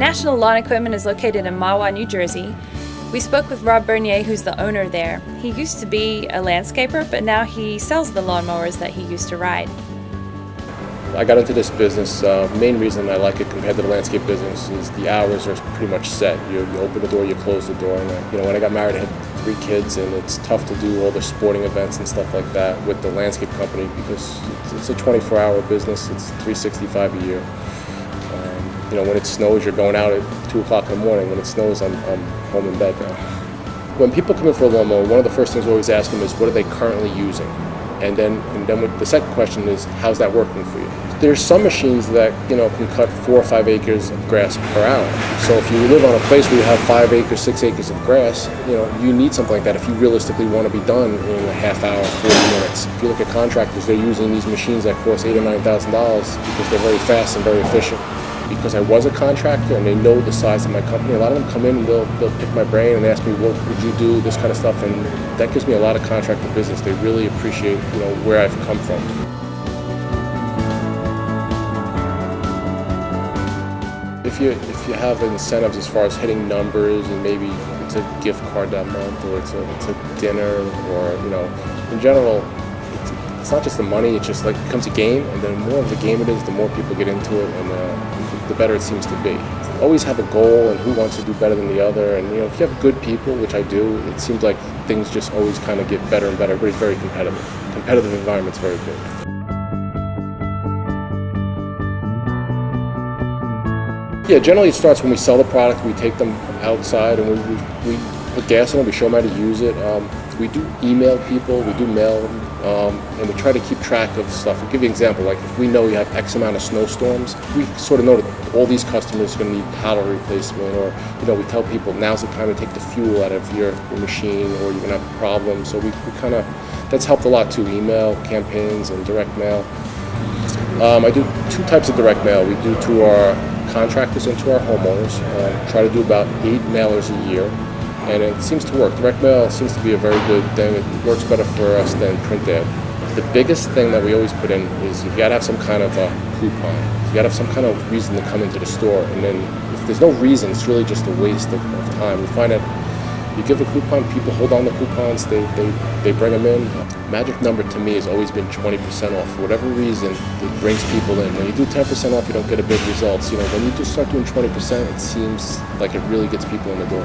National Lawn Equipment is located in Mahwah, New Jersey. We spoke with Rob Bernier, who's the owner there. He used to be a landscaper, but now he sells the lawnmowers that he used to ride. I got into this business, main reason I like it compared to the landscape business is the hours are pretty much set. You open the door, you close the door. And when I got married, I had 3 kids, and it's tough to do all the sporting events and stuff like that with the landscape company because it's a 24-hour business. It's 365 a year. When it snows, you're going out at 2 o'clock in the morning. When it snows, I'm home in bed now. When people come in for a lawnmower, one of the first things we always ask them is, what are they currently using? And then the second question is, how's that working for you? There's some machines that can cut 4 or 5 acres of grass per hour. So if you live on a place where you have 5 acres, 6 acres of grass, you need something like that if you realistically want to be done in a half hour, 40 minutes. If you look at contractors, they're using these machines that cost $8,000 or $9,000 because they're very fast and very efficient. Because I was a contractor and they know the size of my company, a lot of them come in and they'll pick my brain and ask me, what would you do, this kind of stuff, and that gives me a lot of contractor business. They really appreciate where I've come from. If you have incentives as far as hitting numbers, and maybe it's a gift card that month, or it's a dinner, or in general, it's not just the money. It's just like it becomes a game, and the more of the game it is, the more people get into it, and the better it seems to be. Always have a goal and who wants to do better than the other, and if you have good people, which I do, it seems like things just always kind of get better and better. Everybody's very competitive. Competitive environment's very good. Yeah, generally it starts when we sell the product. We take them outside and we put gas in them. We show them how to use it. We do email people. We do mail them. And we try to keep track of stuff. I'll give you an example. Like if we know you have X amount of snowstorms, we sort of know that all these customers are going to need paddle replacement, or we tell people now's the time to take the fuel out of your machine, or you're going to have a problem. So we kind of, that's helped a lot too. Email campaigns and direct mail. I do 2 types of direct mail. We do to our contractors and to our homeowners. Try to do about 8 mailers a year. And it seems to work. Direct mail seems to be a very good thing. It works better for us than print ad. The biggest thing that we always put in is you got to have some kind of a coupon. You got to have some kind of reason to come into the store. And then if there's no reason, it's really just a waste of time. We find that you give a coupon, people hold on to coupons, they bring them in. Magic number to me has always been 20% off. For whatever reason, it brings people in. When you do 10% off, you don't get a big results. When you just start doing 20%, it seems like it really gets people in the door.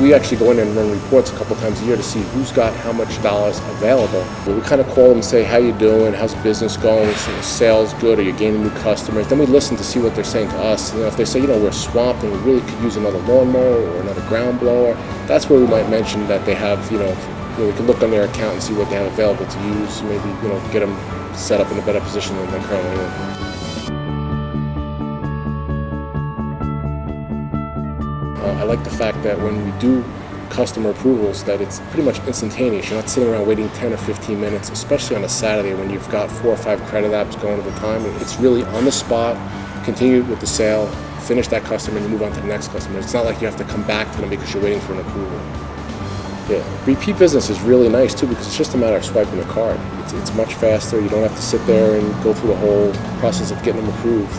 We actually go in and run reports a couple times a year to see who's got how much dollars available. But we kind of call them and say, how you doing? How's business going? Is sales good? Are you gaining new customers? Then we listen to see what they're saying to us. If they say, we're swamped and we really could use another lawnmower or another ground blower, that's where we might mention that they have, we can look on their account and see what they have available to use. Maybe, get them set up in a better position than they're currently in. I like the fact that when we do customer approvals, that it's pretty much instantaneous. You're not sitting around waiting 10 or 15 minutes, especially on a Saturday when you've got 4 or 5 credit apps going at a time. It's really on the spot, continue with the sale, finish that customer, and you move on to the next customer. It's not like you have to come back to them because you're waiting for an approval. Yeah, repeat business is really nice too because it's just a matter of swiping the card. It's much faster. You don't have to sit there and go through the whole process of getting them approved.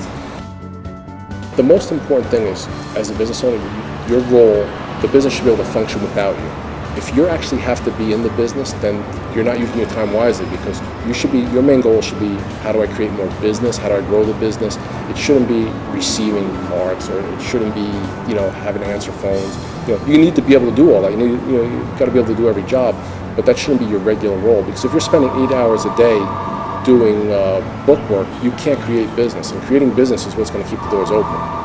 The most important thing is, as a business owner, your role, the business should be able to function without you. If you actually have to be in the business, then you're not using your time wisely because your main goal should be, how do I create more business? How do I grow the business? It shouldn't be receiving parts, or it shouldn't be, having to answer phones. You need to be able to do all that. You've got to be able to do every job, but that shouldn't be your regular role because if you're spending 8 hours a day doing book work, you can't create business, and creating business is what's going to keep the doors open.